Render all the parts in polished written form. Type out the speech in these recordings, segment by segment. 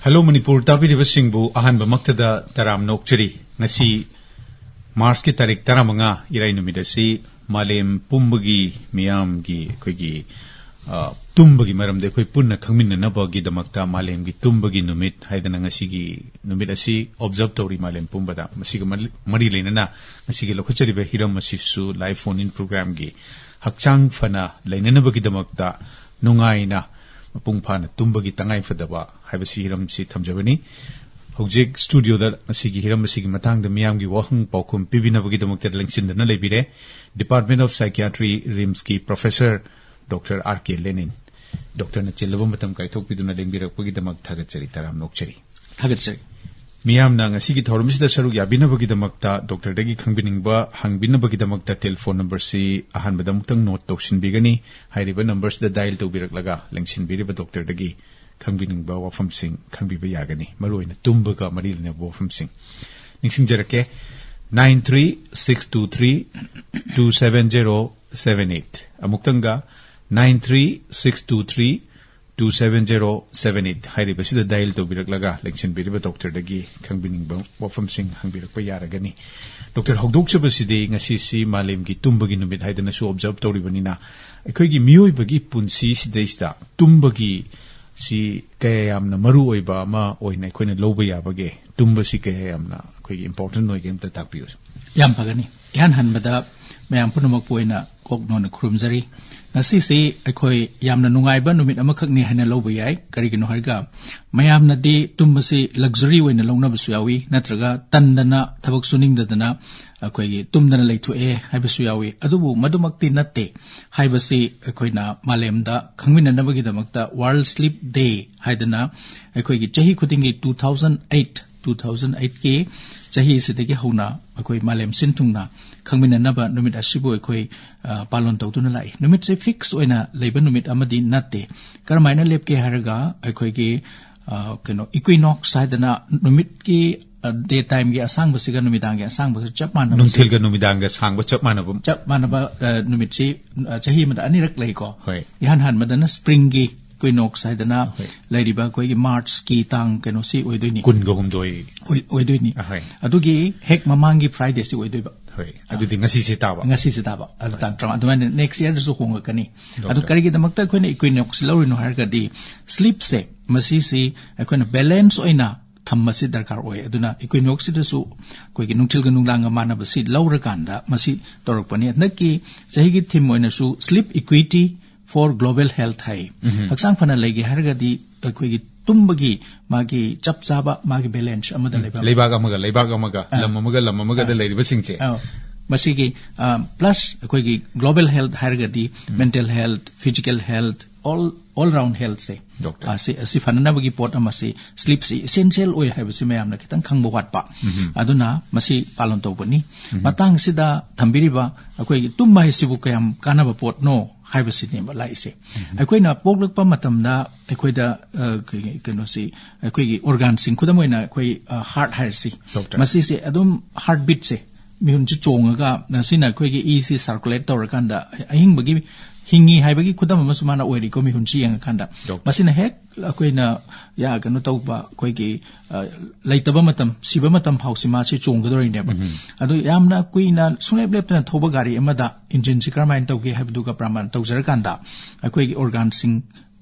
Hello Manipur Tabiri Singbu Ahan Bamaktada Taram Nokcheri Nasi Mars ki tarik taramanga irai numidasi Malem Pumbagi Miamgi Kogi Tumbagi Maram de Koi Punna Kamin Nabagi Damakta Malem gi Tumbagi Numit Haidanangasi Numidasi Observatory Malem Pumbada Masiga Marilena Masigi Lokuchari Hiram Masisu live phone in program gi Hakchang phana leinabagidamak nungaina mapungfana tumbagi tangai fadaba haibasi hiram si thamjabani hojik studio da asigi hiram asigi matangda miyamgi wahang paukum pibinabagidamak lengchindana lebire Department of Psychiatry Rimski Professor Dr. R.K. Lenin Dr. na chilabam matam kaithok piduna lengbirakpagidamak thagachari taram nokchari thagachari Miyam na asigi thorumsida saruk yabinabagidamakta Dr. Dagi khangbiningba hangbinabagidamakta telephone number si ahan badamutang note tawsin bigani hairiba numbers da dial to biraklaga lengsin biriba Dr. Dagi khangbiningba wafam sing khangbiba yagani maroina tumbaga marilna wafam sing ningsing jarake 936232778 amuktanga 936232778 hairiba sida dial to biraklaga lection biriba Dr. Dagi khangbiningba wafam sing hangbirakpa yaragani Dr. Hogdok sabasidi ngasi si malem gi tumbagi numit haidana su observe tawribanina aikoigi miyoi bagi punsi sidaista tumbagi si kaya yamna maru oiba ma oina aikoina loba yabage tumba si kaya yamna aikoigi important noi game ta takpiyo yam pagani yan hanbada mayam punamak poina koknon khurumjari ngasi si aikoi yamna nungaiba numit amakhakni hana loba yai karigino harga mayamna di tumbasi luxury oina longna basu yawi natraga tandana thabak suningdadana akoigi tumdana leithue haibasu yawi adubu madumakti natte haibasi akoina malemda khangminanabagi damakta World Sleep Day haidana akoigi chahi khudingi 2008 ke chahi sidagi hauna akoi malem sintungna khangminanaba numit asibu akoi palon tawtuna lai numit se fix oina leiba numit amadi natte karmaina lepke haraga akoi ge keno equinox haidana numit ki daytime gi asang basiga numidang gi asang bas chap manaba nungthil ga numidang ga sang ba chap manaba numit si chahi mada anirak lai ko hoi yan han madana spring gi equinox haidana lairiba koi gi march ki tang keno si oidoini kun ga humdoi oidoini adugi hek mamangi friday si oidoiba hoi adudi ngasi se taba adu tang tram adu next year su honga kani adu karigi damakta koina equinox lawrino harga di sleep se masi si koina balance oina thammasi darkar oy aduna equinox sidasu koigi nungthil ga nunglang mana basi lawra kanda masi torakpani nakki jahigi theme oina su sleep equity for global health hai haksang phana legi harga di koigi tumbagi magi chapchaba magi balance amada leibaga lam amaga da leiriba singche masigi plus koigi global health harga di mental health physical health all round health se asi fanana bagi pot amasi sleep si essential oy haibasi mayamna kitang khangbo watpa aduna masi palon tawbani matang sida thambiriba akoi tumma hisibu kayam kanaba pot no haibasi ne laise akoina poglakpa matamda akoida keno si akoigi organ sing khudamoina akoi heart hairsi masi se adum heartbeat se mihun chi chongaga nasina akoigi e si circulate tawrakanda ahing bagi hingi haibagi khudam masumana oiri ko mihun chi yang khanda masina hek akoina ya ganu tawba koigi laitaba matam siba matam hausima si chonggadori ne adu yamna kuina sunglep leptana thoba gari amada engine si karmain tawge habdu ka praman tawjarakanda akoigi organ sing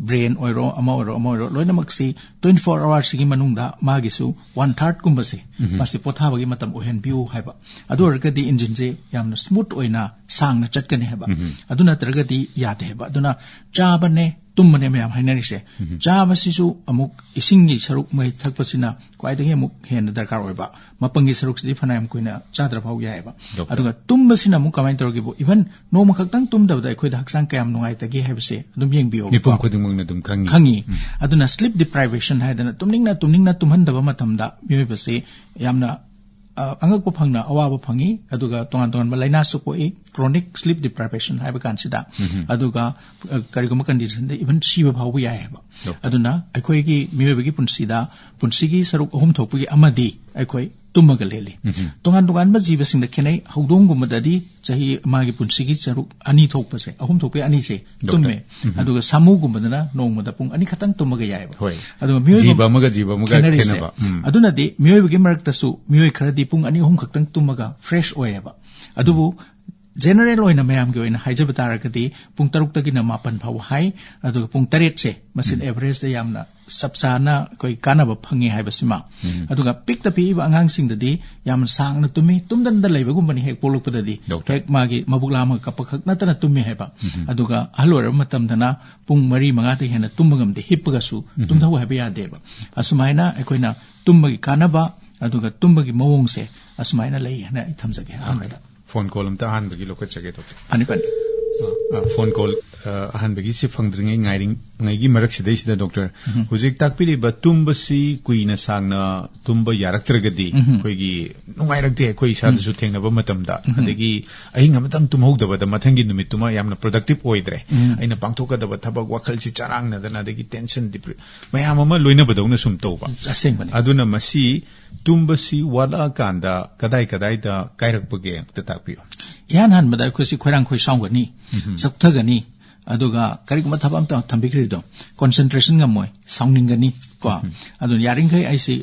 brain oiro ama oiro loinamak si 24 hours gi manungda magisu 1/3 kumbase masi pothabagi matam ohen biu haiba adu argadi engine je yamna smooth oina sangna chatkani haiba aduna targadi yade haiba aduna chabane tummane mayam hainarise chaba sisu amuk isingi saruk mai thakpasina kwaidagi amuk hen darkar oiba mapangi saruk sidi phanayam koina chadra phau yaiba aduga tumbasina amuk kamai torgibo even no makhaktang tumdabda ekhoida haksang kayam nungai tagi haibse adum yengbiyo nipum khudimung na dum khangi aduna sleep deprivation haidana tumningna tumhandaba matamda miyobase yamna angakpo phangna awaba phangi aduga tongan laina supoi chronic sleep deprivation haiba kansida aduga karigoma condition de even shiba bhawu ya heba aduna akhoi gi miyobe gi punsigi saruk ahum thokpugi amadi akhoi tummaga leli tongan tongan ba jiba sing da khenai hodong gum da di chahi magi punsigi charuk ani thokpa se ahum thokpe ani se tumme aduga samu gum da na nong da pung ani khatang tummaga yai ba aduga miyoi jiba maga khenaba aduna di miyoi gi marak tasu miyoi khara di pung ani hum khatang tummaga fresh oya ba adubu general oina mayam gi oina haijaba tarakadi pung taruk tagina mapan phau hai aduga pung taret se masin average da yamna sabsana koi kanaba phangi haibasima aduga pick the pi angang sing da di yam sang na tumi tumdan da leiba gum bani hek poluk da di hek magi mabugla ma kapakhak na tana tumi haiba aduga halora matam dana pung mari manga te hena tummagam de hippaga su tumda wa haiba ya deba asumaina ekoina tummagi kanaba aduga tumbagi mawong se asumaina lei hana ithamjage amada phone call amta han bagi lokat chage to pani phone call han bagi si phangdringai ngai gi marak sidai sida doctor hujik takpiri ba tumbasi kuina sangna tumba yaraktragadi koi gi nungai rakte koi sa su thengna ba matamda adegi ahinga matang tumhogdaba da mathangi numit tuma yamna productive oidre aina pangthoka da thabak wakhal si charang na dana adegi tension mayam ama loina badawna sum tawba aseng aduna masi tumbasi wala kanda kadai da kairakpage ta takpiyo yan han mada khosi khoirang khoi sawgani sakthagani aduga karigma thabam ta thambikri do concentration ga moi sounding gani ko adu yaring khai aisi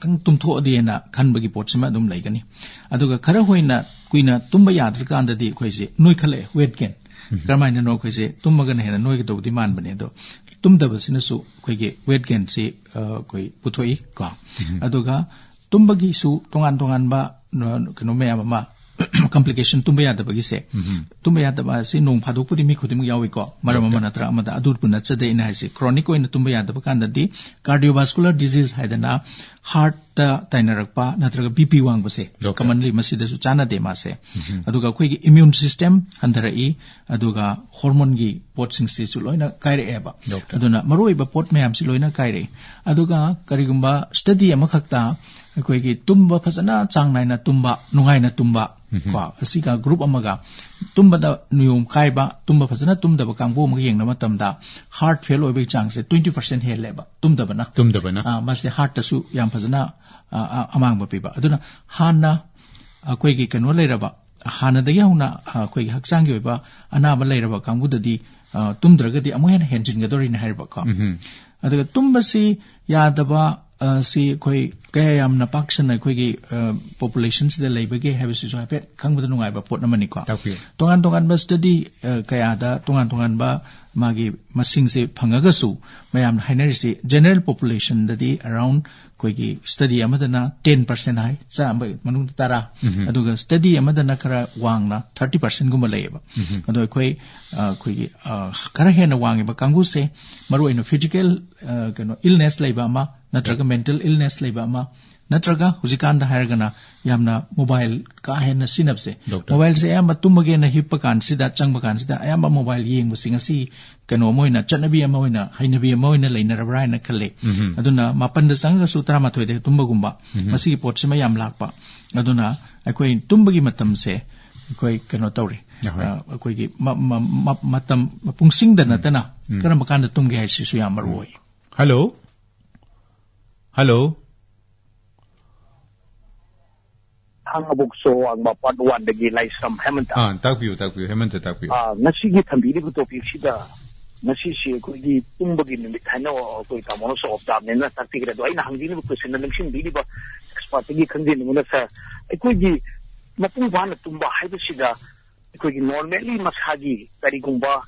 kang tumtho adena khanbagi potsima dum laigani aduga khara hoina kuina tumba yadra kanda di khoise noi khale weight gain karmaina no khoise tummaga na hena noi ga dodi man bane do tumdaba sinasu khoige weight gain se koi puthoi ko aduga tumbagi su tongan ba kano me ama complication tumba yada bagi se tumba yada ba se nong phadok pudi mi khodim yawi ko marama manatra amada adur puna chade ina haisi chronic oina tumba yada ba kanda di cardiovascular disease haidana heart ta tainarakpa natraga bp wang base commonly masida su chana de ma se aduga khoi gi immune system handharai aduga hormone gi pot sing se chu loina kaire eba aduna maroi ba pot mayam si loina kaire aduga karigumba study amakhakta khoi gi tumba phasana changnaina tumba nungaina tumba ko asika group amaga tumba da nuyom kaiba tumba phasana tumda ba kangbo ma yengna matamda heart fail oibe chang se 20% he leba tumda bana mase heart ta su yam phasana amang ba piba aduna hana khoi gi kanwa leiraba hana da yauna khoi gi hakchang gi oiba ana ba leiraba kangbu da di tumdragadi amohen henjin ga dori na harba ko aduga tumba si yadaba si khoi kaya yamna paksana khoi gi populations de leibage have si so hapet khangbu nungai ba pot namani ko tongan ba study kaya da tongan ba magi masing se phangaga su mayam hainari si general population da di around khoi gi study amadana 10% hai sa ambai manung tara aduga study amadana kara wangna 30% guma leiba adu khoi gi kara hena wangi ba kangu se maru ino physical kano illness leiba ma natraga mental illness leiba ma natraga hujikan da hairgana yamna mobile ka hena sinapse mobile se ayamba tumage na hippa kan sida changba kan sida ayamba mobile yeng singa si kano moina chanabi amoina hainabi amoina leina rabrai na khale aduna mapan da sanga sutra ma thoide tumba gumba masi potsima yam lakpa aduna akoi tumbagi matam se akoi kano tawre akoi gi matam pungsing da natana karam kan da tumge hai si su yam maroi hello Hangabukso ang mapaduan dagi laisam hemanta. Takpiyo, hemanta takpiyo. Nasigi thambiri bu topic sida nasi si ko gi tumbagi ni thano ko tamono so of dam nena taktigre do aina hangdini bu question nangsin bili ba expert gi khandi ni muna sa ko gi mapungfana tumba haiba sida ko gi normally masagi kari gumba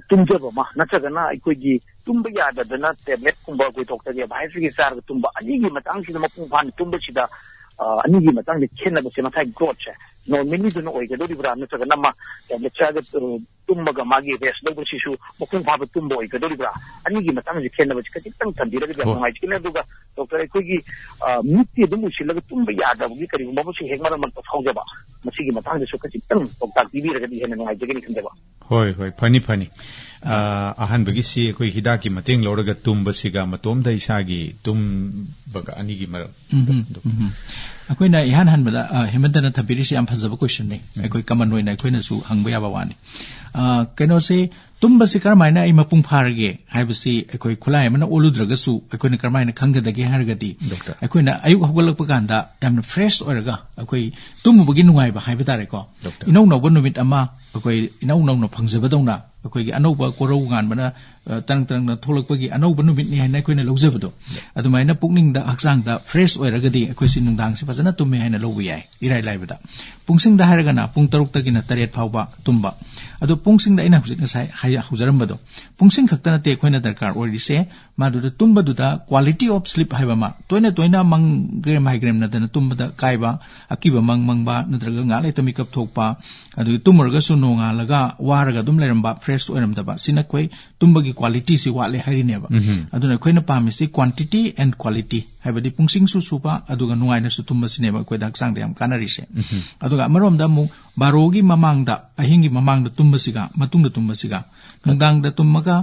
tumjaba ma natagana ko gi tumba ya da na tablet kumba ko doctor gi bhai gi sar tumba ani gi matang sida mapungfana tumba sida ani gi matang de khenna ba se mathai growth cha normally do no oi ga do dibra natagana ma tablet cha ga tumba ga magi rest do si su mapungfana tumba oi ga do dibra ani gi matang ji khenna ba chi ka tang thandira ga ngai chi na do ga doctor ko gi miti dum si la tumba ya da gi kari mo si hek mara ma thong ba masi gi matang de su ka chi tang doctor tv ra ga di hena ngai jigani khande ba hoi fani ahan bagi si koi hidaki mateng loraga tumba siga matom da isagi tum baga ani gi mar akoi na ihan han bala hemantana thabiri si am phajaba question ne akoi common way na akoi na su hangba ya bawani keno se tumba si karmaina ai mapung pharage haibasi ekoi khulai mana oludragasu ekoi na karmaina khanggadage hargadi ekoi na ayuk hogolak paganda yamna fresh oraga ekoi tumubagi nungai ba haiba tare ko inau no numit ama ekoi inau no phangjabadona ekoi gi anauba korau gan bana tang na tholakpagi anauba numit ni haina ekoi na lojabado adumaina pukning da hakchang da fresh oragadi ekoi sin nungdang si fazana tumme haina lobu yai irai laibada pungsing da haraga na pung 6 tagina 8 phawba tumba adu pungsing da ina hujik sai haya hujarambado pungsing khaktana te ekoi na darkar orise madu da tumba du da quality of sleep haiba ma toina migraine na da tumba da kaiba akiba mangba nadraga ngale tami kap thokpa adu tumurga su nonga laga waraga dum leramba fresh oiramdaba sina koi tumba gi quality si wale harineba aduna koina pamisi quantity and quality haibadi pungsing su supa aduga nuaina su tumba sineba koi dak sang dem kanarise aduga amarom da mu barogi mamangda ahingi mamangda tumba siga matungda tumba siga nungdang da tummaga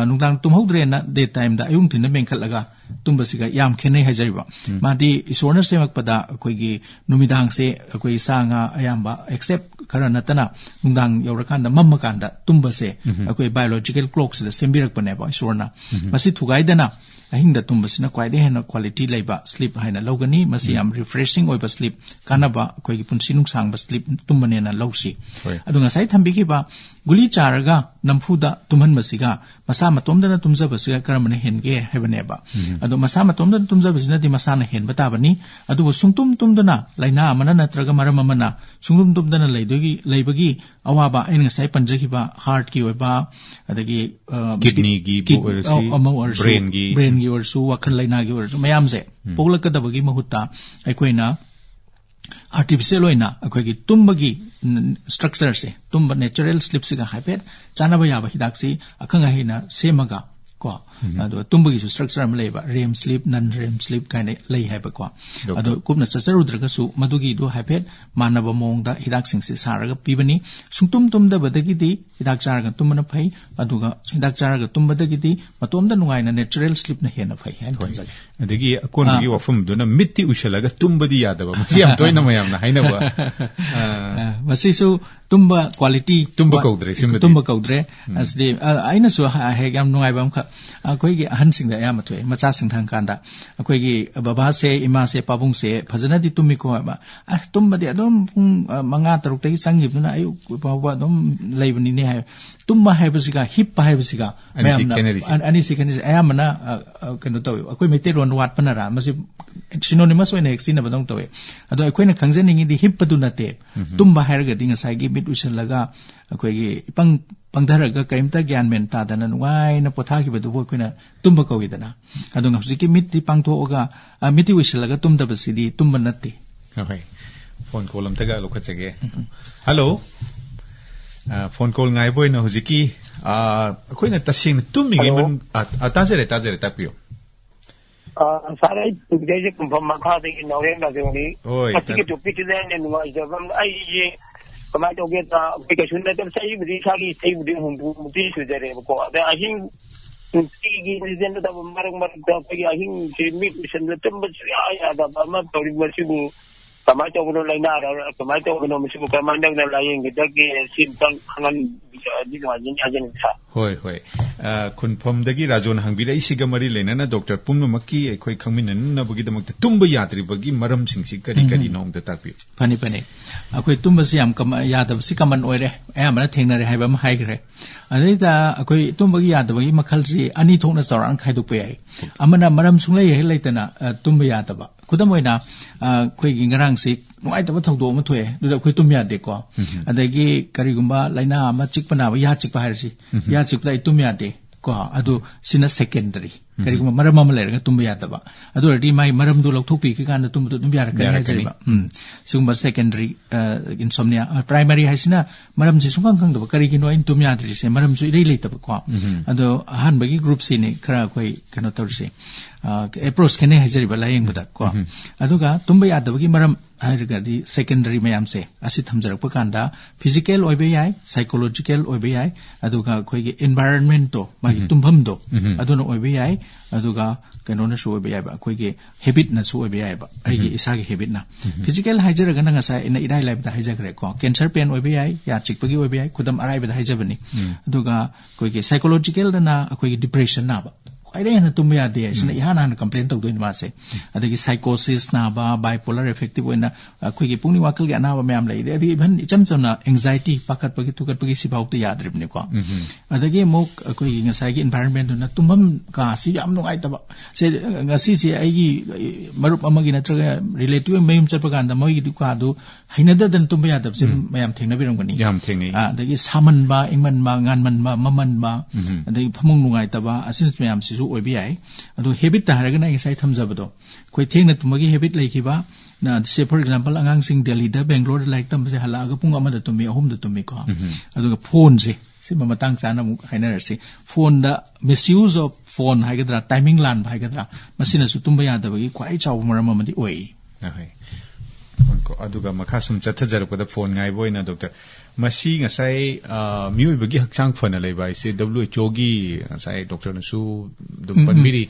nungdang tumhodre na daytime da ayung thina mengkhatlaga tumba siga yam khenai hajariba madi isorna semakpada koi gi numidang se koi sanga ayamba except khara natana nungdang yaurakanda mammakanda tumba se koi biological clock se sembirak paneba isorna masi thugaidana ahingda tumba sina kwaide hena quality laiba sleep haina logani masi am refreshing oiba sleep kanaba koi gi punsinung sangba sleep tumba ne na lawsi adunga sai thambiki ba guli charaga namfuda tumhan masiga masa matomdana tumza basiga karamane henge hebaneba ado masa matomda tumza bisina di masana hen batabani adu sungtum tumdana laina amana natraga maram amana sungtum tumdana leibagi awaba aina sai panjaki ba heart ki oiba adagi kidney gi brain gi orsu wakhal laina gi orsu mayam se poglakadabagi mahutta aikoina artificial oina akoigi tumbagi structure se tumba natural sleep siga hyper chanaba yaba hidak si akhanga hina semaga ko ado tumbagi su structure am leba REM sleep non REM sleep kind lei haiba ko ado kupna sacharudraga su madugi do hyper manaba mongda hidak sing se saraga pibani sungtum tumda badagi di hidak charaga tumna phai aduga hidak charaga tumba dagi di matomda nungaina natural sleep na hena phai han konjal adagi akongi wafum dona mitti ushalaga tumbadi yadaba masi am toina mayamna hainaba masi su tumba quality tumba kaudre asde aina su hegam nungai bam kha akoigi ahan singda yama thoi macha sing thang kanda akoigi baba se ima se pabung se phajana di tumi ko ba tumba di adom pung manga taruk tagi sanggib na ayu bawa adom leibani ne tumba haibasiga hip haibasiga ani sikani ayamana kano tawi akoi meteron wat panara masi synonymous oina exina badong tawi ado akoina khangjaningi di hip padu nate tumba hairga dinga saigi mit usalaga akoigi pangdharaga kaimta gyan men ta dana nuai na potha ki bedu koina tumba kawidana ado ngapsiki mitti pangthoga miti wisalaga tumda basidi tumba natte okay phone call am taga lokhachage hello phone call ngai boy na hujiki koina tasing tummi gi man atajere tapio sarai tugdeje kumpham makha de noreng da joni atike to pitiden ne nuai jabam ai ye kamai to get application na tem sai bri sagi sai bri humbu muti sujare ko da ahin tigi reason da marang da pagi ahin jimit mission da tem ya da ma tori masibu kamai to no laina kamai to no masibu kamandang na laing gidagi simpang hangan di no ajin ajin sa hoi khunpham dagi rajon hangbira isiga mari lena na doctor pumnu makki ekhoi khangmin na bugi damak tumba yatri bagi maram singsi kari nong da takpi pani akhoi tumba si am kam yadab si kaman oire ayamana thengnare haiba ma haigre adaita akhoi tumba gi yadabagi makhal si ani thokna chawrang khaiduk pe ai amana maram sunglei he leitana tumba yadaba kudamoina khoi gi ngarang si nuai taba thongdo ma thoe duda khoi tum ya de ko adagi karigumba laina ama chikpana ba ya chikpa hairsi ya chikpa tum ya de ko adu sina secondary karigumba maram ma lerga tum ya taba adu ri mai maram du lok thopi ki kan tum ya ra kan hairiba sumba secondary insomnia primary haisina maram se sungang khang do kari ki no in tum ya de se maram su irei leitaba ko adu han bagi group si ne khara khoi kano tawse approach kene hajari bala yeng budak ko aduga tumba ya dabagi maram hairgadi secondary mayam se asi thamjarak pakanda physical oibe yai psychological oibe yai aduga khoi gi environment to magi tumpham do aduna oibe yai aduga kanona so be yai ba koi ge habit na so be yai ba ai ge isa ge habit na physical haijara ga nga sai ina idai life da haijagre ko cancer pain oi be yai ya chik pagi oi be yai khudam arai be da haijabani aduga koi ge psychological da na koi ge depression na ba ai dai na tumya de sina ihana na complain tau doin ma se adagi psychosis na ba bipolar affective oina koi ge pungni wakal ge na ba myam lai de adi even icham cham na anxiety pakat pagi tukat pagi si bau te yadrib ne ko adagi mok koi nga sai ge environment na tumbam ka si yam no ai ta ba se nga si ai gi marup amagi na traga relative mayum chap kan da moi gi ka do haina da dan tumya dab se mayam thengna birang bani yam thengni adagi saman ba ingman ma ngan man ba maman ba adagi phamung nungai ta ba asin mayam si oi bi ai adu habit ta haraga na sai thamjabado koi thengna tumagi habit lai ki ba na say for example angang sing Delhi da Bangalore like tam se hala ga pung amada tumi ahum da tumi ko adu phone se si mamatang chana mu haina si phone da misuse of phone haigadra timing lan haigadra masina su tumba ya da bagi kwai chaw maram amadi oi ko aduga makhasum chathajarapda phone ngai boina doctor masi ngasai miui bagi hakchang phana leiba ise WHO gi ngasai doctor nasu dum panbiri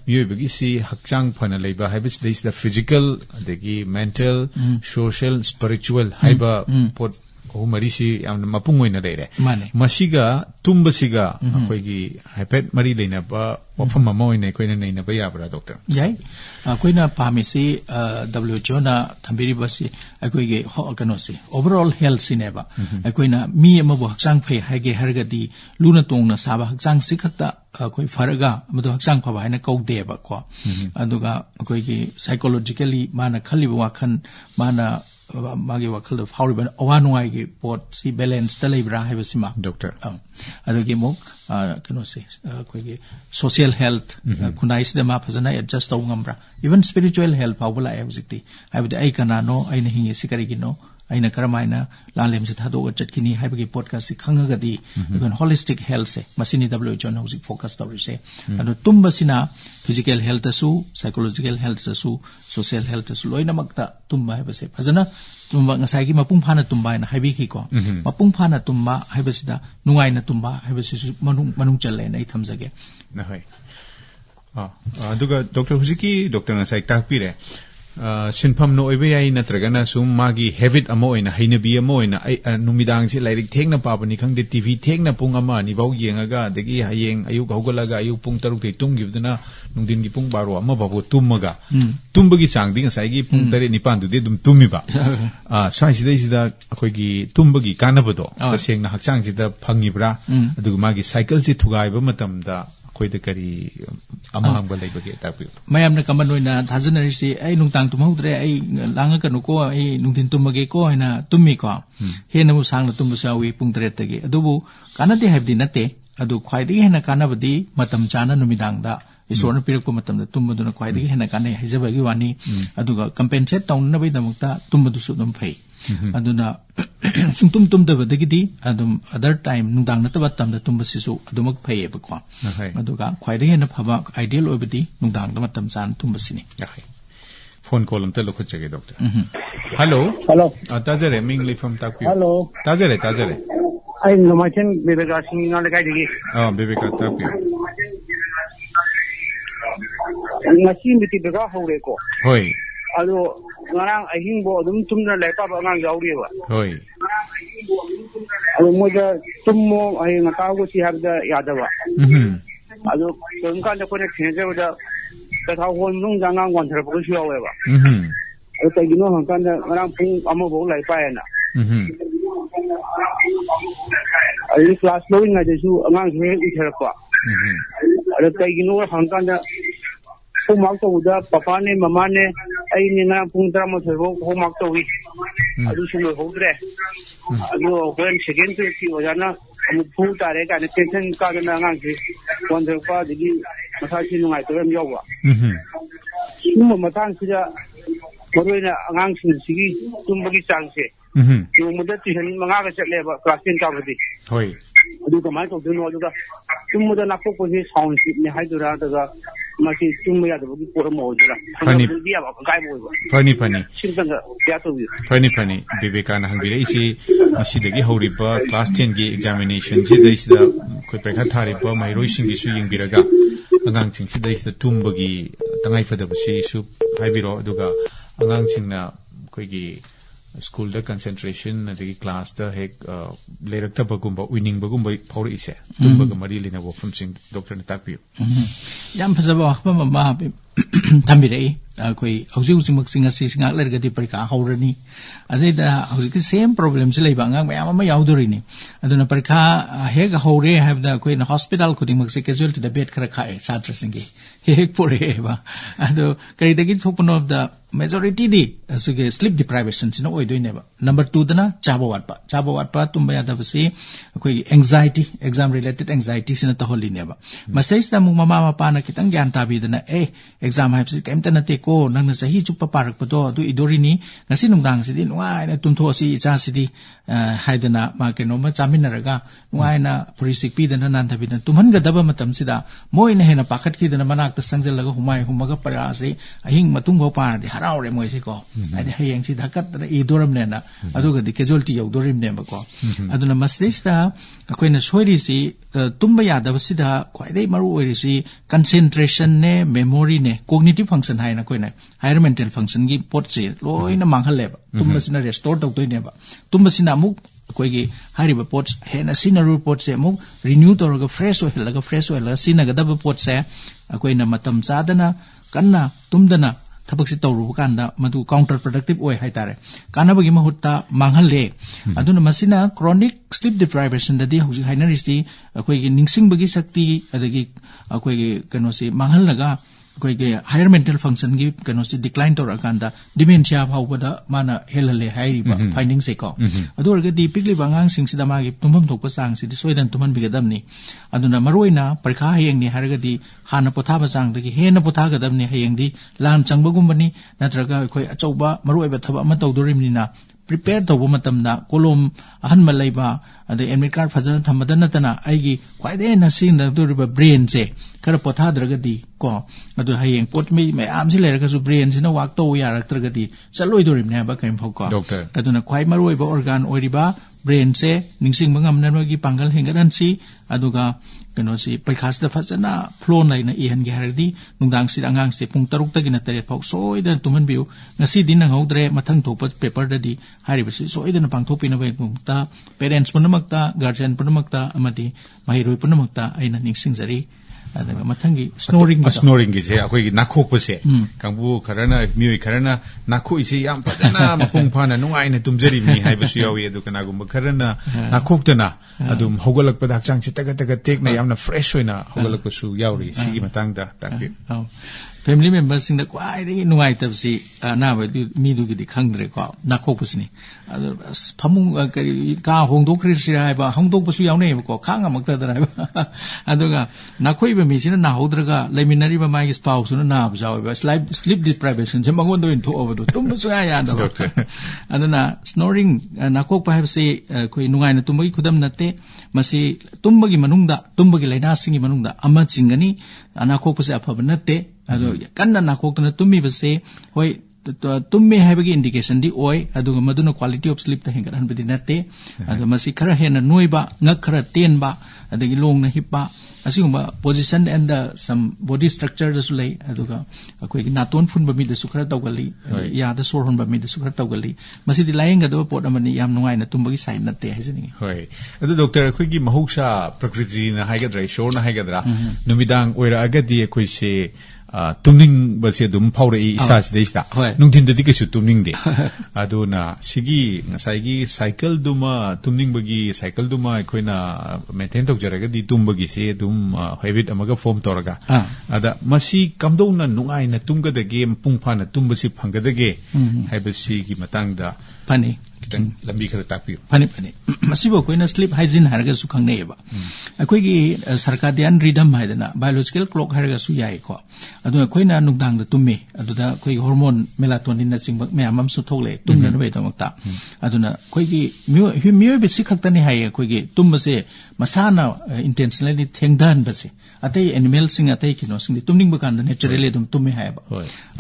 miui bagi si hakchang phana leiba habits this the physical adagi mental social spiritual haiba pot ko marisi yamna mapung oina leire masiga tumbasiga akoigi hypet mari leina ba wafam ma oina koina neina ba yabra doctor yai koina pamisi WHO na thambiri basi akoigi kano si overall health sineba akoina mi amabu hakchang phai haige hargadi luna tongna saba hakchang sikhakta koi faraga madu hakchang phaba haina kaudeba ko aduga akoigi psychologically mana khaliba wakhan mana magi wakal da fauri awanwai ge pot si balance ta leibra haibasima doctor adogi mok kano se koi ge social health kunais da ma phajana adjust taw ngamra even spiritual health pawla ai hojikti haibda ai kana no ai na hingi sikari gi no aina karamaina lalem se thado chatkini haibagi podcast si khangagadi ikon holistic health se masini WHO na hojik focus tawri se anu tumba sina physical health asu psychological health asu social health asu loina makta tumba haibase phajana tumba ngasai gi mapung phana tumba na haibi ki ko mapung phana tumba haibasida nungai na tumba haibase manung challe na ithamjage na hai aduga doctor hujiki doctor ngasai takpire sinpham no oibe ai natragana sum magi habit amo ina hainabi amo ina numidang si lairik thengna papani khangde TV thengna pung ama ni bau yengaga degi hayeng ayuk hogalaga ayuk pung taruk te tunggibduna nungdin gi pung 12 ama babu tummaga tumbagi sangdi ngasai gi pung 3 9 du de dum tumiba sai sidai sida akhoi gi tumbagi kanabado tasengna hakchang sida phangibra aduga magi cycle si thugaiba matamda koida kari amahang balai bagi tapi mayam na kaman noina thajanari si ai nungtang tumhaudre ai langa kanu ko ai nungtin tumage ko haina tummi ko hena mu sangna tumbu sawi pung 3 tagi adubu kanate habdi nate adu khwaidi hena kanabadi matam chana numidang da isorna pirak ko matam da tumbuduna khwaidi hena kanai hajabagi wani aduga compensate tawnna bai damukta tumbudu su dum phai aduna sungtum tum da badagidi adum other time nungdang nataba tamda tumba sisu adumak phaye ba ko aduga khwaide hena phaba ideal obidi nungdang da matam san tumba sini phone call am te lokho chege doctor hello tajare mingli from takpi hello tajare ai nomachan bebeka singa lagai digi bebeka takpi ngasi miti bega hore ko hoi ado ngarang ahing bo dum tumna lepa ba ngang yauri ba hoi ado moja tummo ai ngata go si habda yadawa ado tungka da ko ne khene da ta tha hon nung jangang wan thar bo si yawe ba ado ta gino han kan da ngarang pung amo bo lai pa na ai class lo ngai de su ngang he u thar pa ado ta gino han kan da homework to da papa ne mama ne ai ni na pung tra mo se homework to wi adu su lo hodre adu when second to ki ojana amu phu ta re ka ne tension ka na ngang si kon de pa di masa chi nu ngai to em yo wa mu ma tang si da moro na ngang sin si gi tum ba gi chang se yu mu da ti hen ma nga ga chle ba class 10 ka ba di hoi adu ka mai to du no adu da tum mu da na ko ko ni sound si ne hai du ra da masi tumma ya da bu ko mo jira pani dia ba kai bo pani sirgan ga ya to wi pani bebeka na hangbire isi asidagi horiba class 10 gi examination si da koi pekha thari ba mai roising gi su yingbiraga angang ching sidai tumba gi tangai fada basi su haibiro aduga angang chingna koigi school da concentration adagi class da hek lerakta bagumba winning bagumba phawri ise tumba ga mari lina wo from sing doctor na takpiu yam phajaba wakpa mama thambirai koi hauji hauji maksinga si ngak lergadi parika haurani adeda hauji same problem se leiba ngang mayam ama yaudori ni aduna parika heg haure have the koi na hospital kuding makse casualty da bed khara khai chatra singi heg pore ba ado kai dagi thopno of the majority di asuge sleep deprivation sino oi doine ba number 2 dana chaba watpa tumba yada basi koi anxiety exam related anxiety sina ta holi ne ba masai sta mu mama mapa na kitang gyan tabi dana exam have kem ta nate ko nang na sahi chupa parak pa do du idori ni ngasi nungdang sidi nuai na tumtho si cha sidi haidana ma keno ma chamin raga nuai na purisik pi dana nan thabi dana tumhan ga daba matam sida moi na hena pakat ki dana manak ta sangjal laga humai humaga para se ahing matung go pa di harau re moi se ko adi hayang si dhakat na idoram ne na aduga di casualty yaudorim ne ba ko aduna masdista akoina soiri si tumba yadaba sida khwaidai maru oiri si concentration ne memory ne cognitive function hai na koina higher mental function gi pot se loina manghale ba tumba sina restore tok toine ba tumba sina muk koigi hariba pots hena sinaru pot se muk renew toraga fresh oil sina ga daba pot se akoina matam sadana kanna tumdana tabak si tawru kanda madu counter productive oi haitare kana bagi mahutta manghalle aduna masina chronic sleep deprivation da di hauji hainarisi akoi gi ningsing bagi sakti adagi akoi gi kanosi manghallaga akoi gi higher mental function gi kanosi decline tor akanda dementia phawbada mana helale hairiba findings e ko adurga di pikli bangang sing sida magi tumham thokpa sang sidi soidan tuman bigadamni aduna maroina parkha hayeng ni harga di hana pothaba sang dagi hena pothagadamni hayeng di lan changbagumani natraga khoi achauba maroiba thaba ama tawdorimni na prepare tawba matamda kolom ahan malaiba ade admit card fazana thamada natana aigi khwaide na sing na duriba brain se kara pothadraga di ko adu hayeng pot me am si leraga su brain sina wak to yaraktraga di chaloi dorimne ba kaim phok ko aduna khwai maroiba organ oiriba brain se ningsing mangam nanwagi pangal hengadan si aduga kano si parkhas da fazana flow nai na ihan gi hardi nungdang si angang si pung taruk tagina tare phok soidan tuman biu ngasi din na ngawdre mathang thopa paper da di hari basi soidan pangthopi na bai mungta parents punamakta guardian punamakta amadi mahiroi punamakta aina ningsing jari adaga mathangi snoring gi se akoi nakhok pase kangbu kharana mioi kharana nakho ise yam padana mapungfana nungai na tumjari mi haibasu yawi adu kana gumba kharana nakhoktana adum hogalak pada hakchang chitaga tek na yamna fresh hoina hogalak su yawi sigi matangda takbi family members sing da kwai dei nungai tab si na ba mi du gi khangdre ko nakhok pusni adu phamung ka hongdok khri hai ba hongdok pusu yaw nei ko khang amakta da ba aduga nakhoi ba mi sina na hodraga leminari ba mai spouse na ba jaw ba sleep deprivation je mangon do in tho over do tum su ya da doctor aduna snoring nakhok pa have si koi nungai na tumgi khudam nate masi tumbagi manungda tumbagi laina singi manungda ama chingani nakhok pa se apha nate ado kanna nakhok na tummi base hoi tumme haibagi indication di oi aduga maduna quality of sleep ta hengan badi nate ado masi khara hena noiba ngak khara tenba adagi long na hippa asingba position and some body structure da sulai aduga akoi naton fun ba mi da sukhra tawgali ya da sor hon ba mi da sukhra tawgali masi di laing ga do pot amani yam nungai na tumbagi sign nate haisini hoi adu doctor akoi gi mahuksa prakriti na haigadra shor na haigadra numidang oira agadi akoi se tumning base dum phawre isa sidista nungthin da dikeshu tumning de aduna sigi ngasai gi cycle duma tumning bagi cycle duma koina maintain tok jaraga di tumbagi se dum habit amaga form toraga ada masi kamdona nungai na tumga da game pungphana tumbasi phangada ge haibasi gi matangda pani kitang lambi khara takpi pani masibo koina sleep hygiene harga su khangne ba akoi gi sarkadian rhythm haidana biological clock harga su yai ko adu koina nungdang da tumme adu da koi hormone melatonin na chingba mayamam su thokle tumna na bai tamakta aduna koi gi myo be sikhakta ni hai koi gi tumbase masana intentionally thengdan base atai animal sing atai kino sing tumning ba kan naturally dum tumme hai ba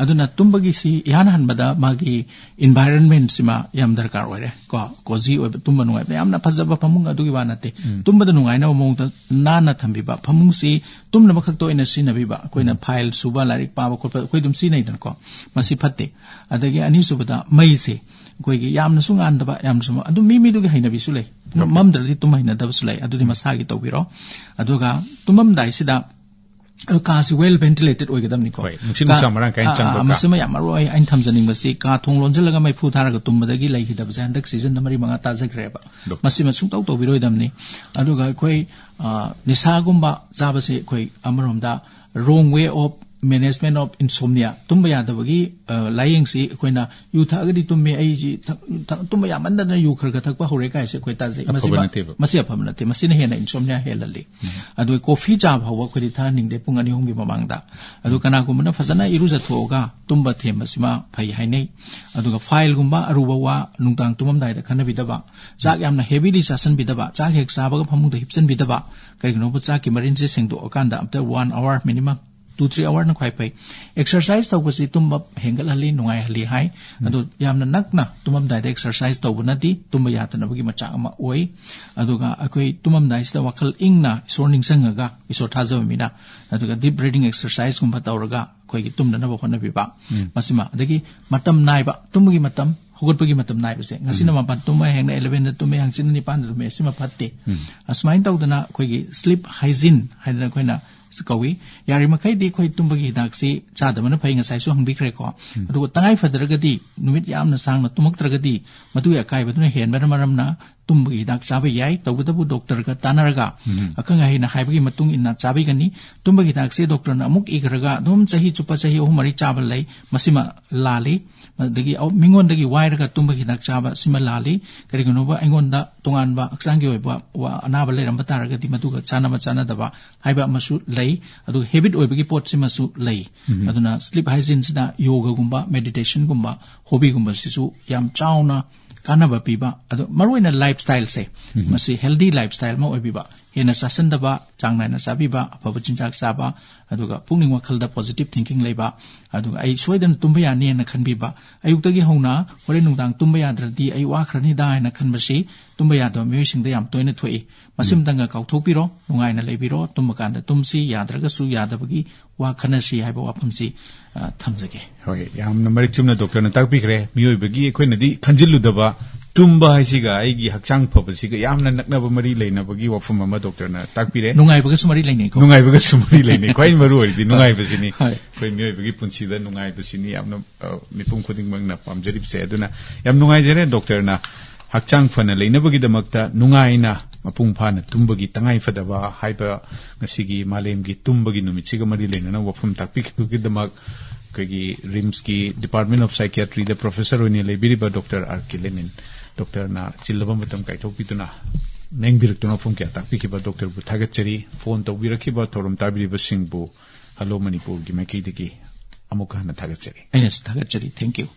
aduna tumbagi si yan han bada magi environment sima yam darkar oire ko cozy oiba tumba nungai yamna phajaba phamung adu gi wanate tumba da nungai na mong ta na na thambi ba phamung si tumna bakhak to ina sinabi ba koina file suba larik pa ba khotpa koi dum sinai dan ko masi phatte adagi ani subada mai se koi gi yamna sungan da ba yamna suma adu mi du gi haina bi sulai mamdri tum haina da sulai adu di masagi to biro aduga tumam dai sida kasi well ventilated oigadam ni ko nusin samarang kain chang ka masima yamaroi ain thamjaning masi ka thong lonjalaga mai phu tharaga tumbadagi laihidab jandak season namari manga tajagreba masima sungtau to biroidam ni aduga koi nisa gumba jabase koi amaromda wrong way of management of insomnia tumba yadabagi lying si koina yu thagadi tumme ai ji tumba yamanda na yu kharga thakpa hore kai se koi taje masi aphamnate masina hena insomnia helali adu coffee cha bhawa khori tha ningde pung ani homgi mamangda adu kana gumna fazana iruja thoga tumba them masima phai hainei aduga file gumba aruba wa nungtang tumam dai da khana bidaba chak yamna heavily sasan bidaba chak hek sabaga phamung da hipsan bidaba kari no bu chak ki marin se sengdo akanda after 1 hour minimum 2-3 hours na khwai pai exercise taw basi tumba hengal hali nungai hali hai adu yamna nakna tumam dai exercise taw bunati tumba yatana bagi macha ama oi aduga akoi tumam dai sida wakal ingna isor ningsangaga isor thajamina aduga deep breathing exercise gumba tawraga koi gi tumna na bkhona biba masima adagi matam naiba tumgi matam hugutpagi matam naiba se ngasina mapan tumma hengna 11 da tumme hangchin ni pan da me sima phatte asmain tawdana koi gi sleep hygiene haidana koina kawi yari makai di khoi tumbagi dak si chadamana phai nga sai su hangbi khre ko adu tangai fadragadi numit yamna sangna tumaktragadi madu ya kai baduna hen maramna tumbagi dak chabe yai tawdabu doctor ka tanaraga akanga hina haibagi matung inna chabe gani tumbagi dak se doctor na amuk igraga dum chahi chupa chahi ohmari chabal lai masima lali dagi mingon dagi wairaga tumbagi dak chaba sima lali kari gonoba aingonda tongan ba aksangi oiba wa anaba le ramba taragadi maduga chana daba haiba masu lai adu habit oibagi pot sima su lai aduna sleep hygiene sida yoga gumba meditation gumba hobby gumba sisu yam chauna kanaba piba adu maruina lifestyle se masi healthy lifestyle ma oibiba hena sasan daba changnai na sabiba apabachinjak saba aduga pungning wakhalda positive thinking leiba aduga ai soidan tumba ni na khanbiba ayuktagi hona hore nungdang tumba yadradi ai wa khrani da na khanbasi tumba yado myoising da yam toina thoi masim danga kauthopiro nungai na leibiro tumba kanda tumsi yadraga su yadabagi wa khanasi haiba wapamsi thamjage hoye yam number chumna doctor na takpi kre myoibagi ekhoina di khanjiludaba tumba haisiga aigi hakchang phobasiga yamna naknaba mari leinabagi wafum ama doctor na takpire nungai baga sumari leinei ko nungai baga sumari leinei kwai maru ori nungai basini koi myoi bagi punsi da nungai basini yamna mipum khuding mangna pamjarib se aduna yam nungai jere doctor na hakchang phana leinabagidamak ta nungai na mapungfana tumbagi tangai fadaba haiba ngasigi malemgi tumbagi numitsiga mari leina wafum takpikidamak kagi rims ki department of psychiatry the professor oni lebiriba dr rk lenin doctor na chilaba matam kai thopituna nengbiruktuna phum kya takpikiba doctor bu thagachari phone to birakiba thorum tabiriba singbu hello manipur gi maki digi amukha na thagachari aines thagachari thank you